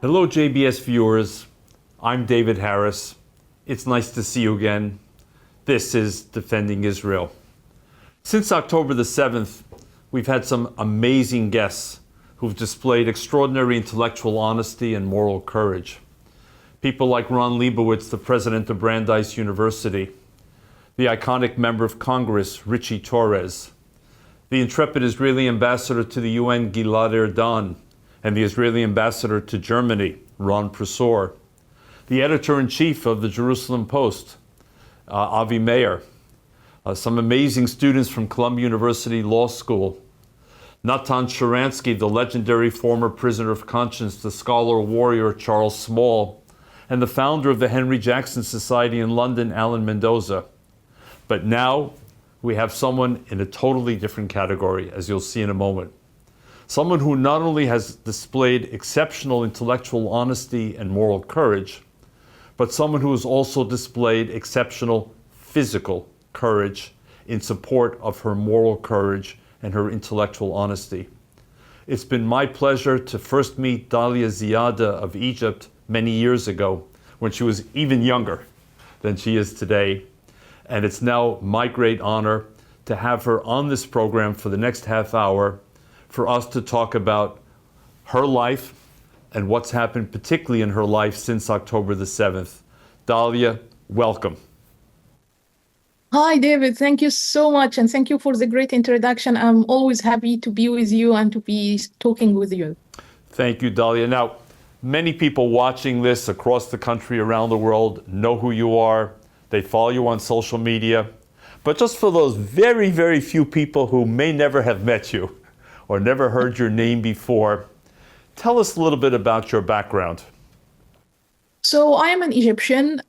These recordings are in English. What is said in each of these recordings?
Hello, JBS viewers. I'm David Harris. It's nice to see you again. This is Defending Israel. Since October the 7th, we've had some amazing guests who've displayed extraordinary intellectual honesty and moral courage. People like Ron Leibowitz, the president of Brandeis University, the iconic member of Congress, Richie Torres, the intrepid Israeli ambassador to the UN, Gilad Erdan, and the Israeli ambassador to Germany, Ron Prosor, the editor-in-chief of the Jerusalem Post, Avi Meir, some amazing students from Columbia University Law School, Natan Sharansky, the legendary former prisoner of conscience, the scholar warrior Charles Small, and the founder of the Henry Jackson Society in London, Alan Mendoza. But now we have someone in a totally different category, as you'll see in a moment. Someone who not only has displayed exceptional intellectual honesty and moral courage, but someone who has also displayed exceptional physical courage in support of her moral courage and her intellectual honesty. It's been my pleasure to first meet Dalia Ziada of Egypt many years ago, when she was even younger than she is today. And it's now my great honor to have her on this program for the next half hour for us to talk about her life and what's happened particularly in her life since October the 7th. Dalia, welcome. Hi, David. Thank you so much. And thank you for the great introduction. I'm always happy to be with you and to be talking with you. Thank you, Dalia. Now, many people watching this across the country, around the world, know who you are. They follow you on social media. But just for those very, very few people who may never have met you or never heard your name before, tell us a little bit about your background. So I am an Egyptian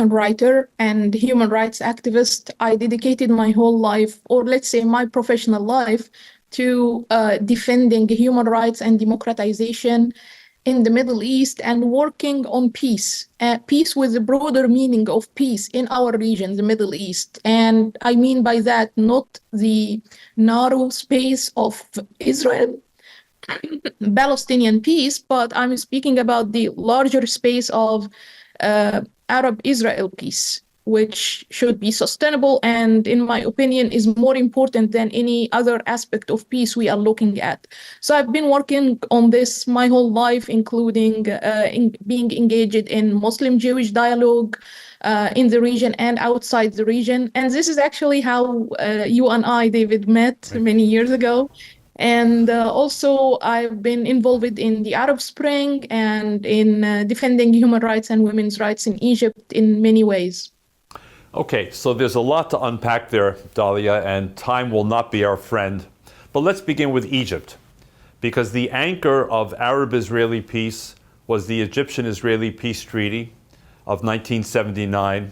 writer and human rights activist. I dedicated my whole life, or let's say my professional life, to defending human rights and democratization in the Middle East and working on peace, peace with the broader meaning of peace in our region, the Middle East. And I mean by that, not the narrow space of Israel Palestinian peace, but I'm speaking about the larger space of Arab-Israel peace, which should be sustainable and, in my opinion, is more important than any other aspect of peace we are looking at. So I've been working on this my whole life, including being engaged in Muslim-Jewish dialogue in the region and outside the region. And this is actually how you and I, David, met many years ago. And also, I've been involved in the Arab Spring and in defending human rights and women's rights in Egypt in many ways. Okay, so there's a lot to unpack there, Dalia, and time will not be our friend. But let's begin with Egypt, because the anchor of Arab-Israeli peace was the Egyptian-Israeli Peace Treaty of 1979.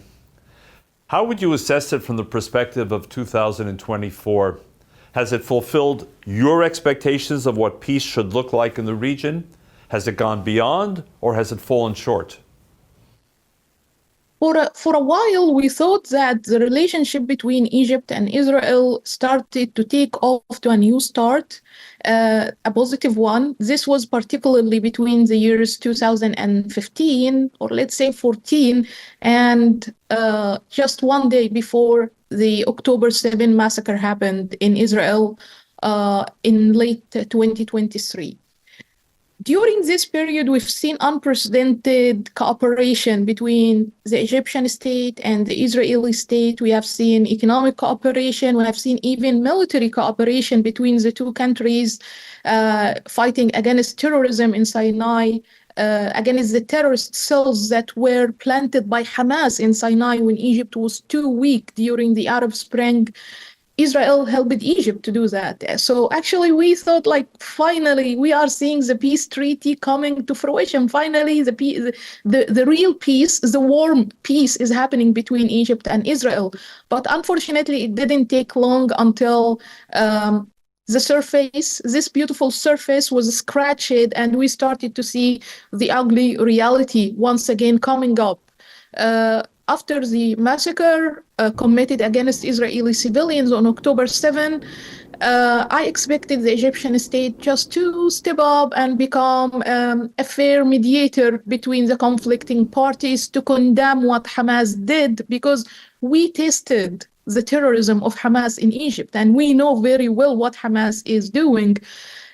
How would you assess it from the perspective of 2024? Has it fulfilled your expectations of what peace should look like in the region? Has it gone beyond, or has it fallen short? For a while, we thought that the relationship between Egypt and Israel started to take off to a new start, a positive one. This was particularly between the years 2015, or let's say 14, and just one day before the October 7 massacre happened in Israel in late 2023. During this period, we've seen unprecedented cooperation between the Egyptian state and the Israeli state. We have seen economic cooperation. We have seen even military cooperation between the two countries, fighting against terrorism in Sinai, against the terrorist cells that were planted by Hamas in Sinai when Egypt was too weak during the Arab Spring. Israel helped Egypt to do that. So actually we thought, like, finally we are seeing the peace treaty coming to fruition. Finally the real peace, the warm peace is happening between Egypt and Israel. But unfortunately it didn't take long until the surface, this beautiful surface, was scratched, and we started to see the ugly reality once again coming up. After the massacre committed against Israeli civilians on October 7, I expected the Egyptian state just to step up and become a fair mediator between the conflicting parties to condemn what Hamas did, because we tested the terrorism of Hamas in Egypt and we know very well what Hamas is doing.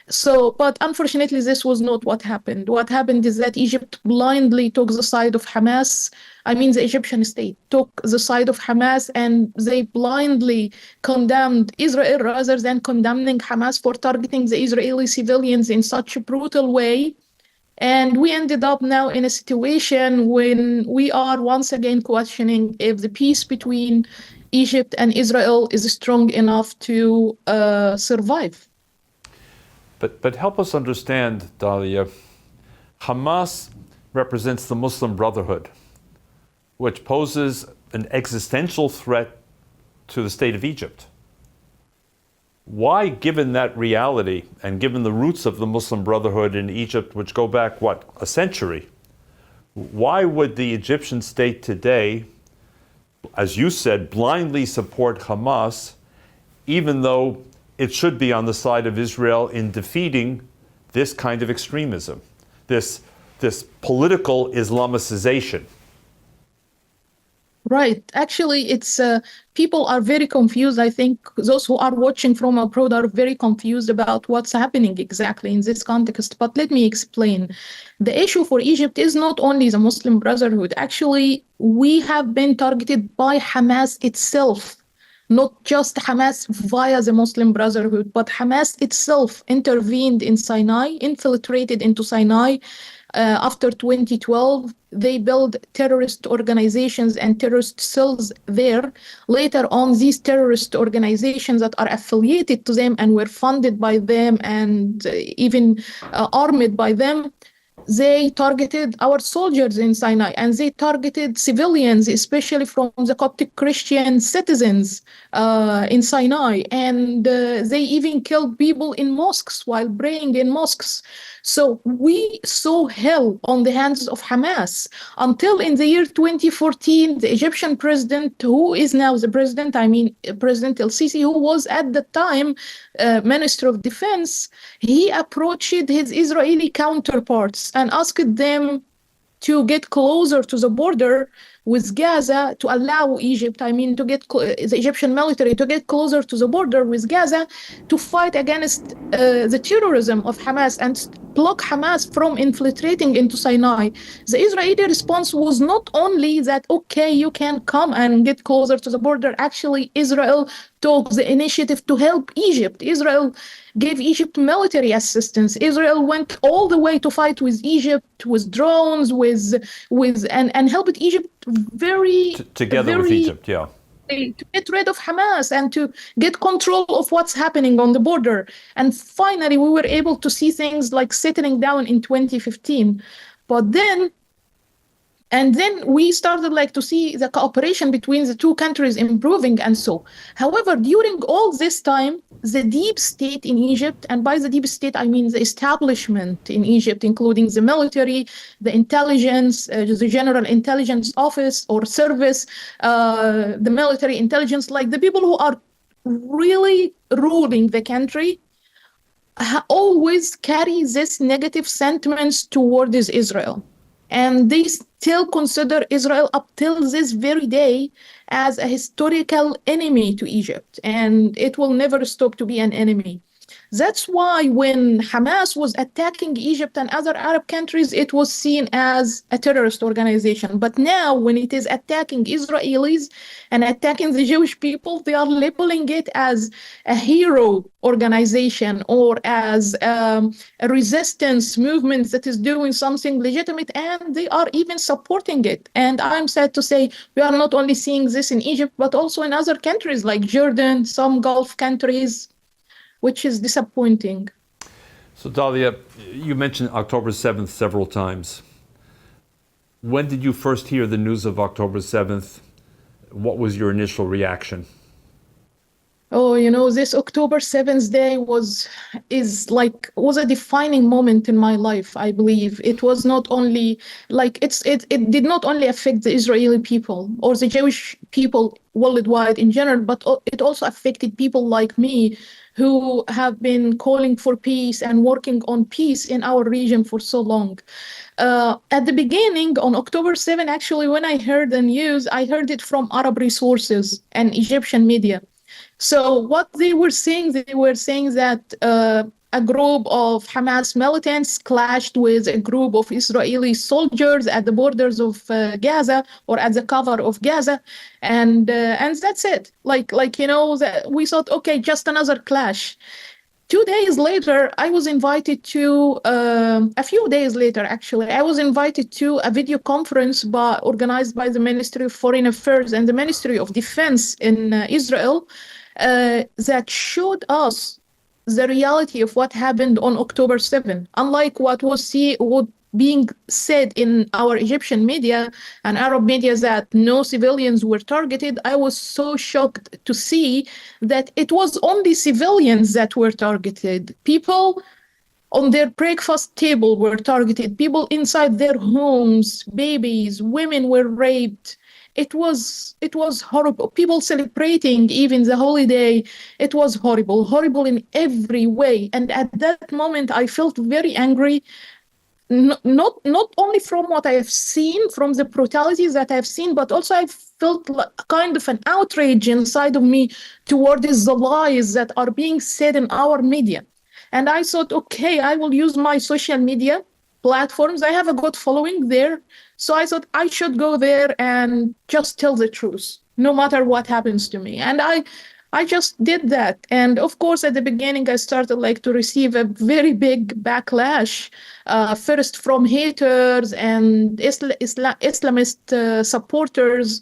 So, but unfortunately, this was not what happened. What happened is that Egypt blindly took the side of Hamas. I mean, the Egyptian state took the side of Hamas and they blindly condemned Israel rather than condemning Hamas for targeting the Israeli civilians in such a brutal way. And we ended up now in a situation when we are once again questioning if the peace between Egypt and Israel is strong enough to survive. But help us understand, Dalia, Hamas represents the Muslim Brotherhood, which poses an existential threat to the state of Egypt. Why, given that reality and given the roots of the Muslim Brotherhood in Egypt, which go back, what, a century, why would the Egyptian state today, as you said, blindly support Hamas, even though it should be on the side of Israel in defeating this kind of extremism, this political Islamicization? Right. Actually, it's people are very confused. I think those who are watching from abroad are very confused about what's happening exactly in this context. But let me explain. The issue for Egypt is not only the Muslim Brotherhood. Actually, we have been targeted by Hamas itself. Not just Hamas via the Muslim Brotherhood, but Hamas itself intervened in Sinai, infiltrated into Sinai. After 2012, they built terrorist organizations and terrorist cells there. Later on, these terrorist organizations that are affiliated to them and were funded by them and even armed by them, they targeted our soldiers in Sinai and they targeted civilians, especially from the Coptic Christian citizens in Sinai. And they even killed people in mosques while praying in mosques. So we saw hell on the hands of Hamas until in the year 2014, the Egyptian president, who is now the president, I mean, President El-Sisi, who was at the time Minister of Defense, he approached his Israeli counterparts and asked them to get closer to the border with Gaza to allow Egypt, I mean, to get the Egyptian military to get closer to the border with Gaza to fight against the terrorism of Hamas and block Hamas from infiltrating into Sinai. The Israeli response was not only that, okay, you can come and get closer to the border. Actually, Israel took the initiative to help Egypt. Israel gave Egypt military assistance. Israel went all the way to fight with Egypt, with drones, and helped Egypt together with Egypt, yeah. To get rid of Hamas and to get control of what's happening on the border. And finally, we were able to see things like settling down in 2015. But then we started to see the cooperation between the two countries improving and so. However, during all this time, the deep state in Egypt, and by the deep state, I mean the establishment in Egypt, including the military, the intelligence, the General Intelligence Office or Service, the military intelligence, like the people who are really ruling the country, always carry this negative sentiments towards Israel. And they still consider Israel up till this very day as a historical enemy to Egypt, and it will never stop to be an enemy. That's why when Hamas was attacking Egypt and other Arab countries, it was seen as a terrorist organization. But now when it is attacking Israelis and attacking the Jewish people, they are labeling it as a hero organization or as a resistance movement that is doing something legitimate, and they are even supporting it. And I'm sad to say we are not only seeing this in Egypt, but also in other countries like Jordan, some Gulf countries, which is disappointing. So Dalia, you mentioned October 7th several times. When did you first hear the news of October 7th? What was your initial reaction? Oh, this October 7th day was a defining moment in my life, I believe. It was not only it did not only affect the Israeli people or the Jewish people worldwide in general, but it also affected people like me who have been calling for peace and working on peace in our region for so long. At the beginning, on October 7, actually, when I heard the news, I heard it from Arab resources and Egyptian media. So what they were saying that a group of Hamas militants clashed with a group of Israeli soldiers at the borders of Gaza, or at the cover of Gaza, and that's it. That we thought, okay, just another clash. 2 days later, I was invited to, a few days later, actually, I was invited to a video conference organized by the Ministry of Foreign Affairs and the Ministry of Defense in Israel that showed us the reality of what happened on October 7. Unlike what being said in our Egyptian media and Arab media that no civilians were targeted, I was so shocked to see that it was only civilians that were targeted. People on their breakfast table were targeted. People inside their homes, babies, women were raped. It was horrible. People celebrating even the holiday. It was horrible in every way. And at that moment, I felt very angry. Not only from what I have seen, from the brutalities that I have seen, but also I felt like kind of an outrage inside of me towards the lies that are being said in our media. And I thought, okay, I will use my social media platforms. I have a good following there. So I thought I should go there and just tell the truth, no matter what happens to me. And I just did that. And of course, at the beginning, I started to receive a very big backlash, first from haters and Islamist supporters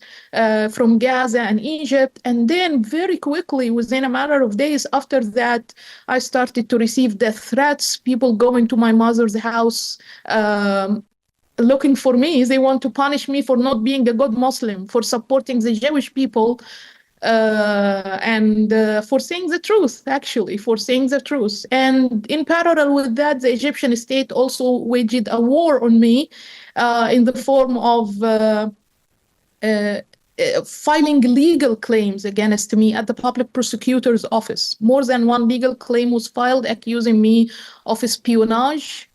from Gaza and Egypt. And then very quickly, within a matter of days after that, I started to receive death threats, people going to my mother's house, looking for me. They want to punish me for not being a good Muslim, for supporting the Jewish people, and for saying the truth, actually, for saying the truth. And in parallel with that, the Egyptian state also waged a war on me in the form of filing legal claims against me at the public prosecutor's office. More than one legal claim was filed accusing me of espionage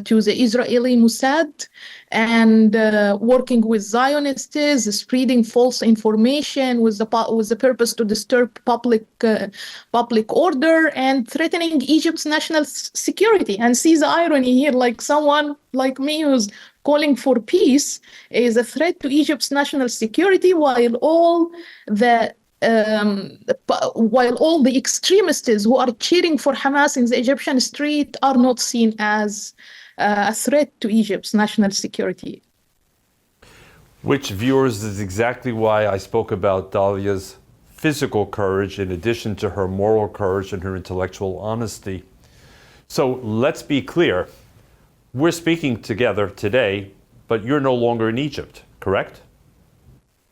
to the Israeli Mossad and working with Zionists, spreading false information with the purpose to disturb public order and threatening Egypt's national security. And see the irony here, like someone like me who's calling for peace is a threat to Egypt's national security, while all the extremists who are cheering for Hamas in the Egyptian street are not seen as a threat to Egypt's national security. Which, viewers, is exactly why I spoke about Dalia's physical courage in addition to her moral courage and her intellectual honesty. So let's be clear. We're speaking together today, but you're no longer in Egypt, correct?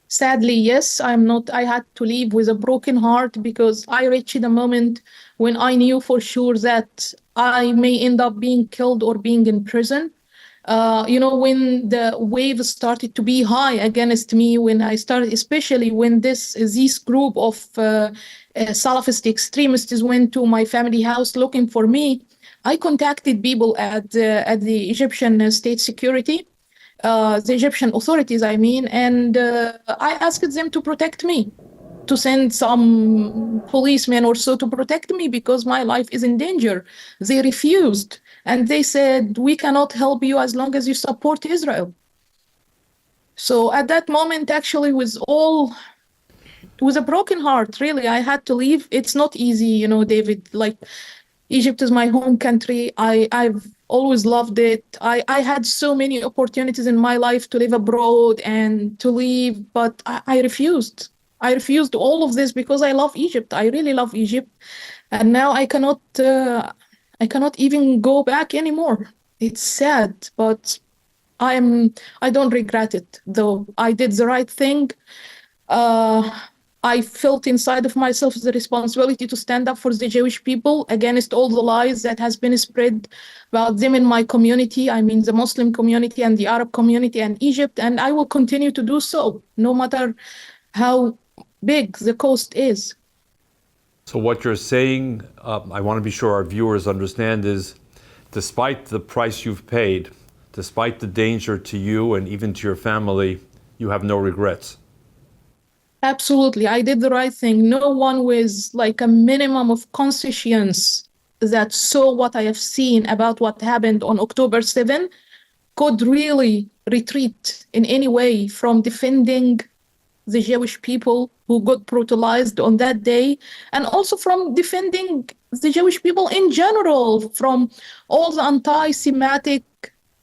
Sadly, yes, I'm not. I had to leave with a broken heart because I reached a moment when I knew for sure that I may end up being killed or being in prison. When the wave started to be high against me, when I started, especially when this group of Salafist extremists went to my family house looking for me, I contacted people at the Egyptian state security. The Egyptian authorities, I mean, and I asked them to protect me, to send some policemen or so to protect me because my life is in danger. They refused, and they said, we cannot help you as long as you support Israel. So at that moment, actually, with a broken heart, really, I had to leave. It's not easy, David, Egypt is my home country. I've always loved it. I had so many opportunities in my life to live abroad and to leave, but I refused. I refused all of this because I love Egypt. I really love Egypt. And now I cannot even go back anymore. It's sad, but I don't regret it, though. I did the right thing. I felt inside of myself the responsibility to stand up for the Jewish people against all the lies that has been spread about them in my community. I mean, the Muslim community and the Arab community and Egypt, and I will continue to do so, no matter how big the cost is. So what you're saying, I want to be sure our viewers understand, is despite the price you've paid, despite the danger to you and even to your family, you have no regrets. Absolutely. I did the right thing. No one with like a minimum of conscience that saw what I have seen about what happened on October 7 could really retreat in any way from defending the Jewish people who got brutalized on that day, and also from defending the Jewish people in general from all the anti-Semitic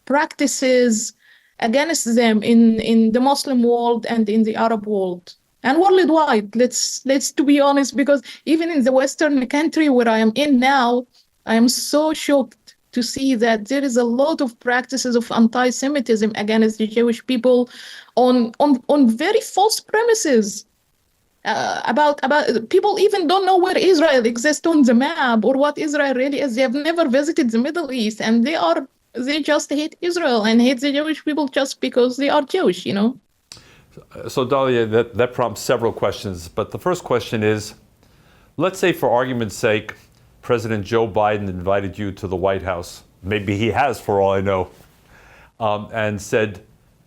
practices against them in the Muslim world and in the Arab world. And worldwide, let's to be honest, because even in the Western country where I am in now, I am so shocked to see that there is a lot of practices of anti-Semitism against the Jewish people on very false premises. About people even don't know where Israel exists on the map or what Israel really is. They have never visited the Middle East, and they just hate Israel and hate the Jewish people just because they are Jewish, you know. So Dalia, that prompts several questions, but the first question is, let's say for argument's sake, President Joe Biden invited you to the White House, maybe he has for all I know, and said,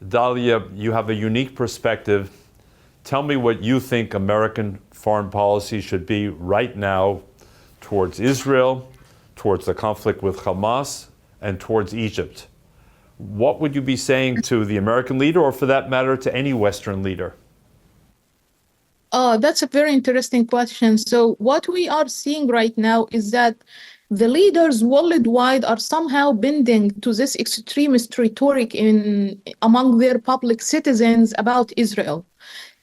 Dalia, you have a unique perspective. Tell me what you think American foreign policy should be right now towards Israel, towards the conflict with Hamas, and towards Egypt. What would you be saying to the American leader, or for that matter, to any Western leader? That's a very interesting question. So what we are seeing right now is that the leaders worldwide are somehow bending to this extremist rhetoric among their public citizens about Israel.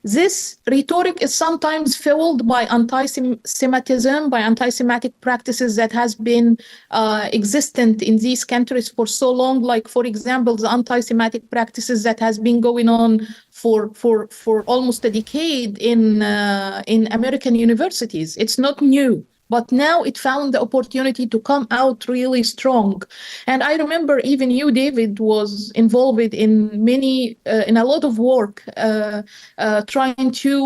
This rhetoric is sometimes fueled by anti-Semitism, by anti-Semitic practices that has been existent in these countries for so long. Like, for example, the anti-Semitic practices that has been going on for almost a decade in American universities. It's not new. But now it found the opportunity to come out really strong. And I remember even you, David, was involved in a lot of work trying to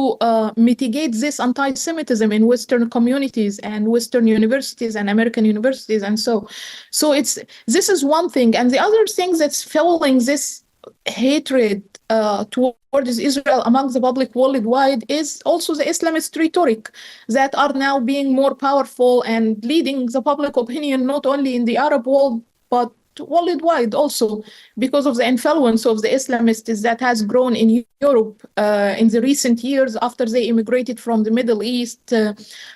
mitigate this anti-Semitism in Western communities and Western universities and American universities. And so this is one thing. And the other thing that's fueling this hatred towards Israel among the public worldwide is also the Islamist rhetoric that are now being more powerful and leading the public opinion, not only in the Arab world, but worldwide also, because of the influence of the Islamists that has grown in Europe in the recent years after they immigrated from the Middle East,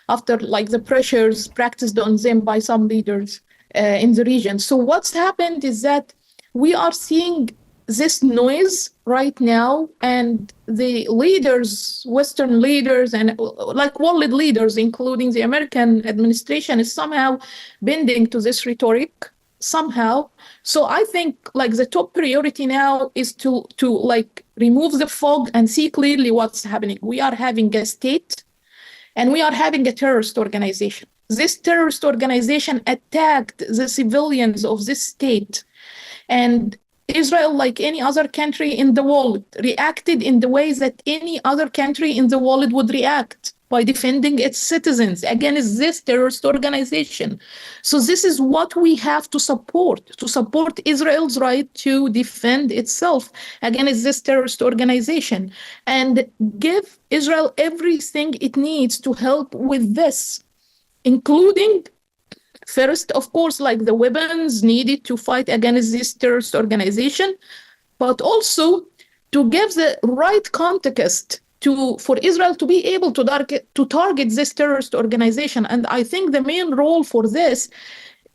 after like the pressures practiced on them by some leaders in the region. So what's happened is that we are seeing this noise right now, and the leaders, Western leaders, and like world leaders, including the American administration, is somehow bending to this rhetoric somehow. So I think like the top priority now is to like remove the fog and see clearly what's happening. We are having a state and we are having a terrorist organization. This terrorist organization attacked the civilians of this state, and Israel, like any other country in the world, reacted in the ways that any other country in the world would react, by defending its citizens against this terrorist organization. So this is what we have to support Israel's right to defend itself against this terrorist organization, and give Israel everything it needs to help with this, including first, of course, like the weapons needed to fight against this terrorist organization, but also to give the right context for Israel to be able to target this terrorist organization. And I think the main role for this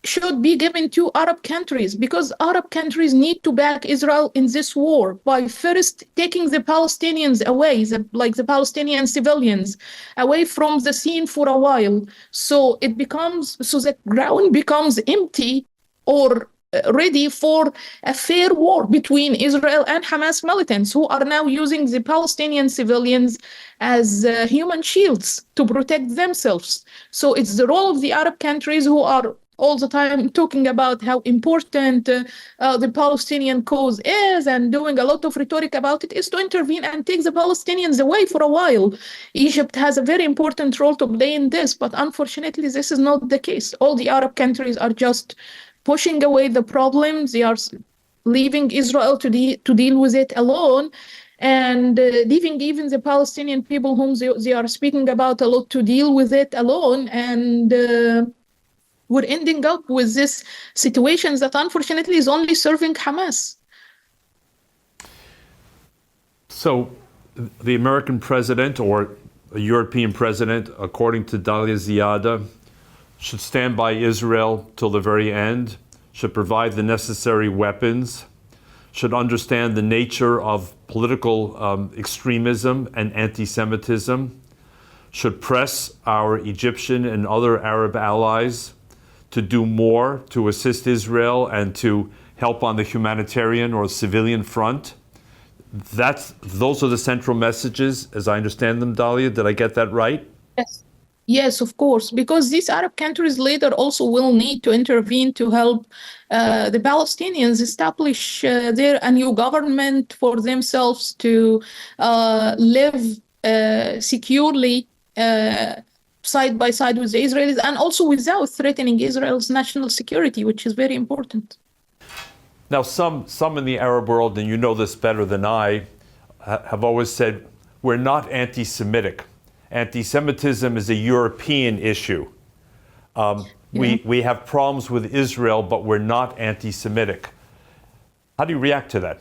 should be given to Arab countries, because Arab countries need to back Israel in this war by first taking the Palestinians away, the Palestinian civilians away from the scene for a while. So the ground becomes empty or ready for a fair war between Israel and Hamas militants, who are now using the Palestinian civilians as human shields to protect themselves. So it's the role of the Arab countries who are all the time talking about how important the Palestinian cause is and doing a lot of rhetoric about it, is to intervene and take the Palestinians away for a while. Egypt has a very important role to play in this, but unfortunately, this is not the case. All the Arab countries are just pushing away the problems. They are leaving Israel to deal with it alone, and leaving even the Palestinian people whom they are speaking about a lot to deal with it alone. And we're ending up with this situation that unfortunately is only serving Hamas. So the American president or a European president, according to Dalia Ziada, should stand by Israel till the very end, should provide the necessary weapons, should understand the nature of political extremism and anti-Semitism, should press our Egyptian and other Arab allies to do more to assist Israel and to help on the humanitarian or civilian front. Those are the central messages, as I understand them, Dalia. Did I get that right? Yes. Yes, of course, because these Arab countries later also will need to intervene to help the Palestinians establish a new government for themselves to live securely side by side with the Israelis, and also without threatening Israel's national security, which is very important. Now, some in the Arab world, and you know this better than I, have always said, we're not anti-Semitic. Anti-Semitism is a European issue. We have problems with Israel, but we're not anti-Semitic. How do you react to that?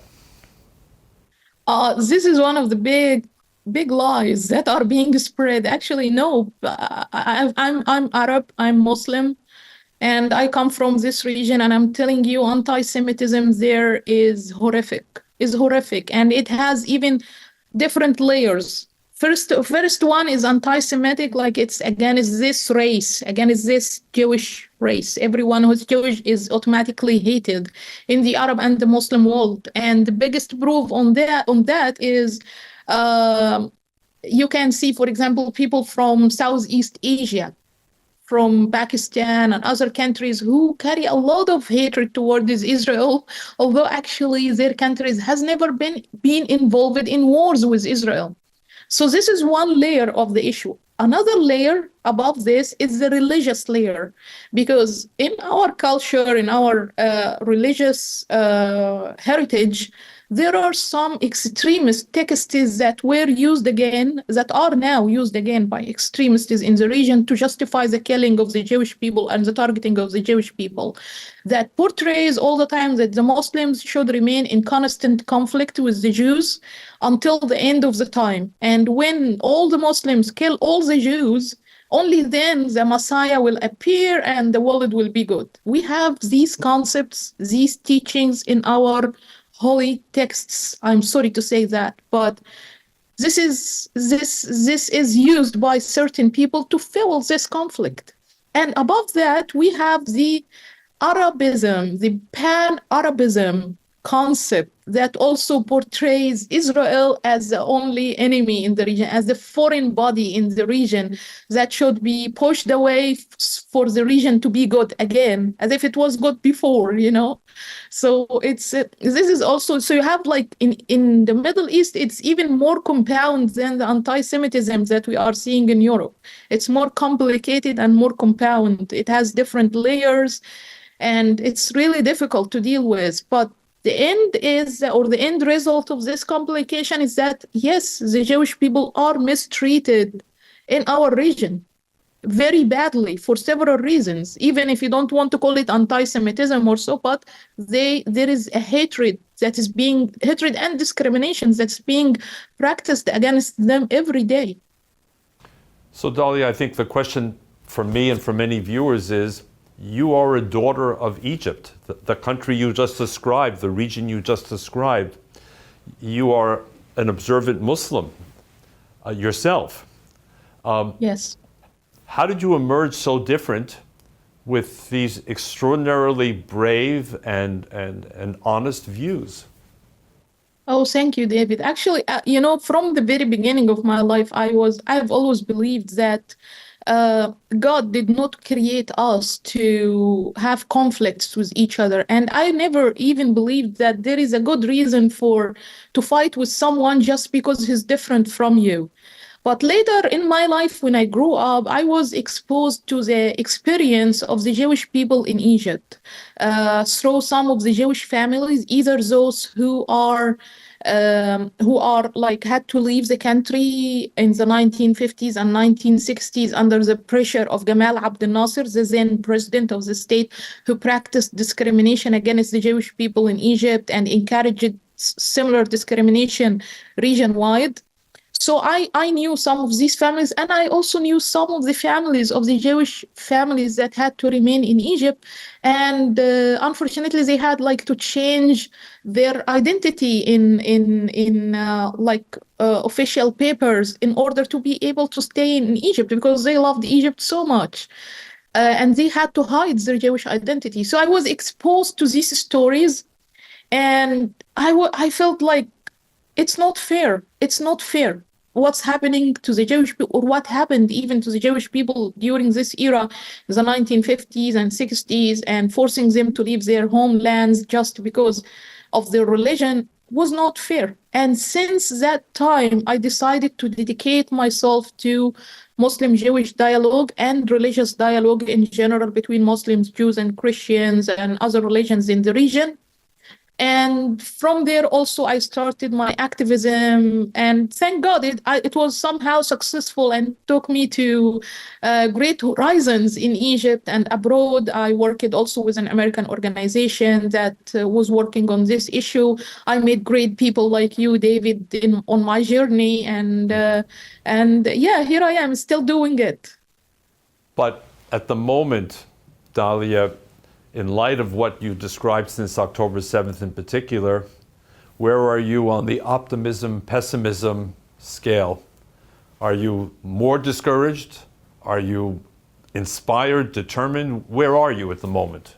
This is one of the big lies that are being spread. Actually, no, I'm Arab, I'm Muslim, and I come from this region, and I'm telling you, anti-Semitism there is horrific, and it has even different layers. First one is anti-Semitic, like it's against this race, against this Jewish race. Everyone who's Jewish is automatically hated in the Arab and the Muslim world. And the biggest proof on that is you can see, for example, people from Southeast Asia, from Pakistan and other countries who carry a lot of hatred towards Israel, although actually their countries has never been involved in wars with Israel. So this is one layer of the issue. Another layer above this is the religious layer, because in our culture, in our religious heritage, there are some extremist texts that were used again, that are now used again by extremists in the region to justify the killing of the Jewish people and the targeting of the Jewish people, that portrays all the time that the Muslims should remain in constant conflict with the Jews until the end of the time. And when all the Muslims kill all the Jews, only then the Messiah will appear and the world will be good. We have these concepts, these teachings in our holy texts. I'm sorry to say that, but this is used by certain people to fuel this conflict. And above that, we have the Arabism, the pan-Arabism concept that also portrays Israel as the only enemy in the region, as the foreign body in the region that should be pushed away for the region to be good again, as if it was good before, you know. So this is also, so you have like in the Middle East, it's even more compound than the anti-Semitism that we are seeing in Europe. It's more complicated and more compound. It has different layers, and it's really difficult to deal with. But the end result of this complication is that, yes, the Jewish people are mistreated in our region very badly for several reasons, even if you don't want to call it anti-Semitism or so, but there is a hatred and discrimination that's being practiced against them every day. So Dalia, I think the question for me and for many viewers is, you are a daughter of Egypt, the country you just described, the region you just described. You are an observant Muslim yourself. Yes. How did you emerge so different with these extraordinarily brave and honest views? Oh, thank you, David. Actually, from the very beginning of my life, I've always believed that God did not create us to have conflicts with each other. And I never even believed that there is a good reason to fight with someone just because he's different from you. But later in my life, when I grew up, I was exposed to the experience of the Jewish people in Egypt through some of the Jewish families, either those who are like had to leave the country in the 1950s and 1960s under the pressure of Gamal Abdel Nasser, the then president of the state, who practiced discrimination against the Jewish people in Egypt and encouraged similar discrimination region-wide. So I knew some of these families, and I also knew some of the families of the Jewish families that had to remain in Egypt. And unfortunately, they had like to change their identity in official papers in order to be able to stay in Egypt because they loved Egypt so much. And they had to hide their Jewish identity. So I was exposed to these stories, and I felt like it's not fair. It's not fair what's happening to the Jewish people, or what happened even to the Jewish people during this era, the 1950s and 60s, and forcing them to leave their homelands just because of their religion was not fair. And since that time, I decided to dedicate myself to Muslim-Jewish dialogue and religious dialogue in general between Muslims, Jews, and Christians and other religions in the region. And from there also I started my activism, and thank God it was somehow successful and took me to great horizons in Egypt and abroad. I worked also with an American organization that was working on this issue. I met great people like you, David, on my journey, and yeah, here I am still doing it. But at the moment, Dalia, in light of what you described since October 7th in particular, where are you on the optimism-pessimism scale? Are you more discouraged? Are you inspired, determined? Where are you at the moment?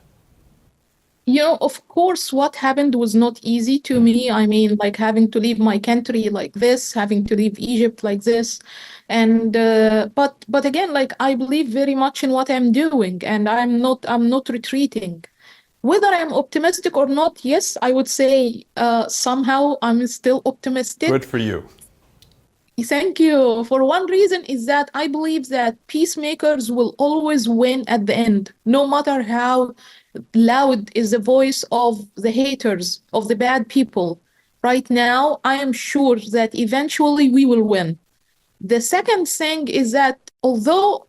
You know, of course, what happened was not easy to me. I mean, like having to leave my country like this, having to leave Egypt like this. And but again, like I believe very much in what I'm doing, and I'm not retreating. Whether I'm optimistic or not, yes, I would say somehow I'm still optimistic. Good for you. Thank you. For one reason is that I believe that peacemakers will always win at the end, no matter how loud is the voice of the haters, of the bad people. Right now, I am sure that eventually we will win. The second thing is that although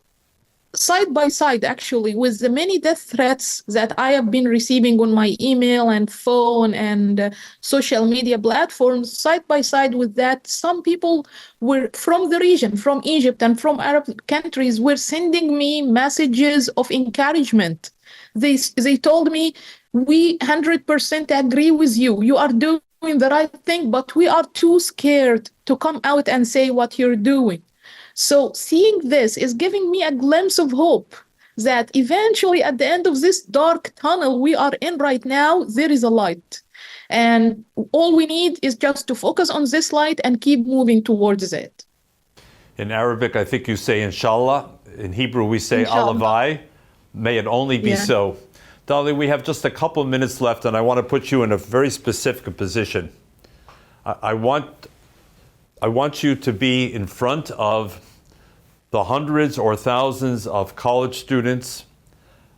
side by side, actually, with the many death threats that I have been receiving on my email and phone and social media platforms, side by side with that, some people were from the region, from Egypt and from Arab countries, were sending me messages of encouragement. They told me, we 100% agree with you. You are doing the right thing, but we are too scared to come out and say what you're doing. So seeing this is giving me a glimpse of hope that eventually at the end of this dark tunnel we are in right now, there is a light. And all we need is just to focus on this light and keep moving towards it. In Arabic, I think you say inshallah. In Hebrew, we say alavai. May it only be so. Dalia, we have just a couple of minutes left, and I want to put you in a very specific position. I want you to be in front of the hundreds or thousands of college students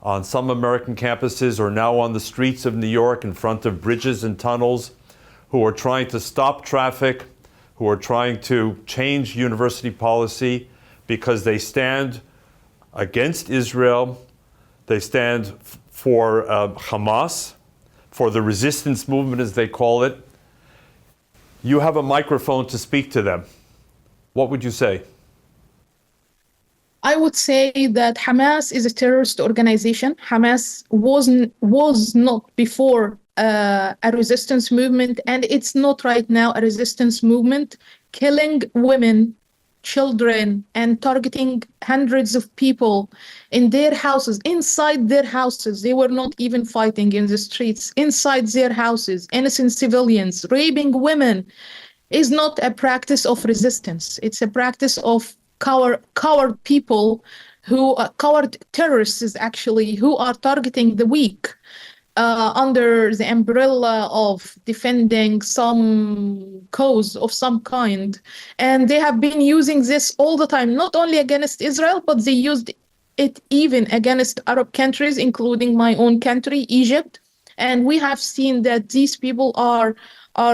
on some American campuses or now on the streets of New York in front of bridges and tunnels who are trying to stop traffic, who are trying to change university policy because they stand against Israel, they stand for Hamas, for the resistance movement as they call it. You have a microphone to speak to them. What would you say? I would say that Hamas is a terrorist organization. Hamas was not before a resistance movement, and it's not right now a resistance movement, killing women, children, and targeting hundreds of people in their houses, inside their houses. They were not even fighting in the streets, inside their houses, innocent civilians, raping women is not a practice of resistance. It's a practice of coward people who coward terrorists actually, who are targeting the weak under the umbrella of defending some cause of some kind. And they have been using this all the time, not only against Israel, but they used it even against Arab countries, including my own country, Egypt. And we have seen that these people are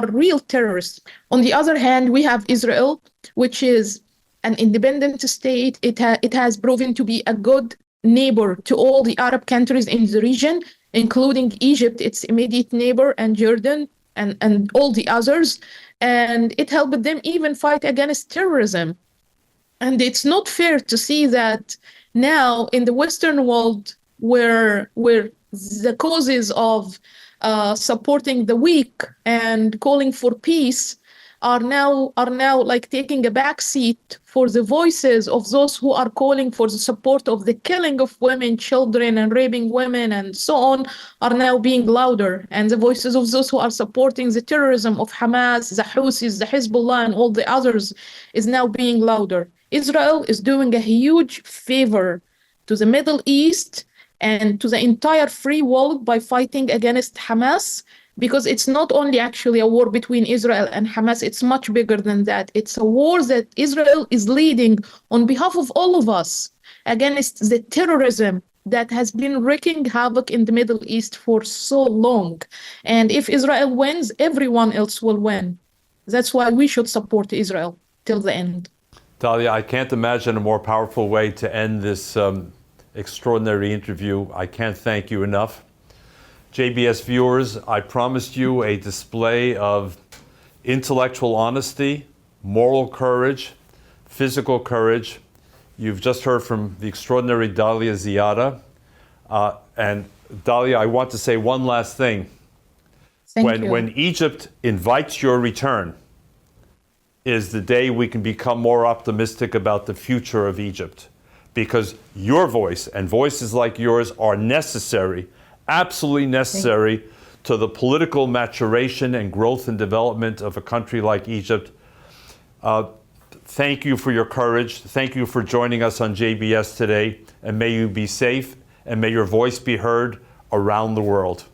real terrorists. On the other hand, we have Israel, which is an independent state. It has proven to be a good neighbor to all the Arab countries in the region, including Egypt, its immediate neighbor, and Jordan, and all the others. And it helped them even fight against terrorism. And it's not fair to see that now in the Western world, where the causes of supporting the weak and calling for peace are now like taking a back seat for the voices of those who are calling for the support of the killing of women, children, and raping women, and so on, are now being louder. And the voices of those who are supporting the terrorism of Hamas, the Houthis, the Hezbollah, and all the others is now being louder. Israel is doing a huge favor to the Middle East and to the entire free world by fighting against Hamas, because it's not only actually a war between Israel and Hamas, it's much bigger than that. It's a war that Israel is leading on behalf of all of us against the terrorism that has been wreaking havoc in the Middle East for so long. And if Israel wins, everyone else will win. That's why we should support Israel till the end. Dalia, I can't imagine a more powerful way to end this extraordinary interview. I can't thank you enough. JBS viewers, I promised you a display of intellectual honesty, moral courage, physical courage. You've just heard from the extraordinary Dalia Ziada. And Dalia, I want to say one last thing. Thank you. When Egypt invites your return is the day we can become more optimistic about the future of Egypt, because your voice and voices like yours are necessary, absolutely necessary to the political maturation and growth and development of a country like Egypt. Thank you for your courage. Thank you for joining us on JBS today. And may you be safe, and may your voice be heard around the world.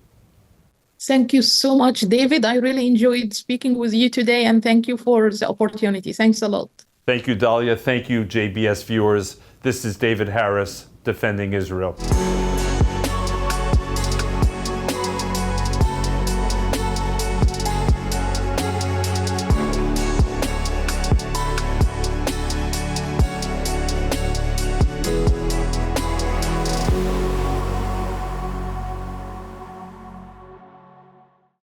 Thank you so much, David. I really enjoyed speaking with you today, and thank you for the opportunity. Thanks a lot. Thank you, Dalia. Thank you, JBS viewers. This is David Harris, defending Israel.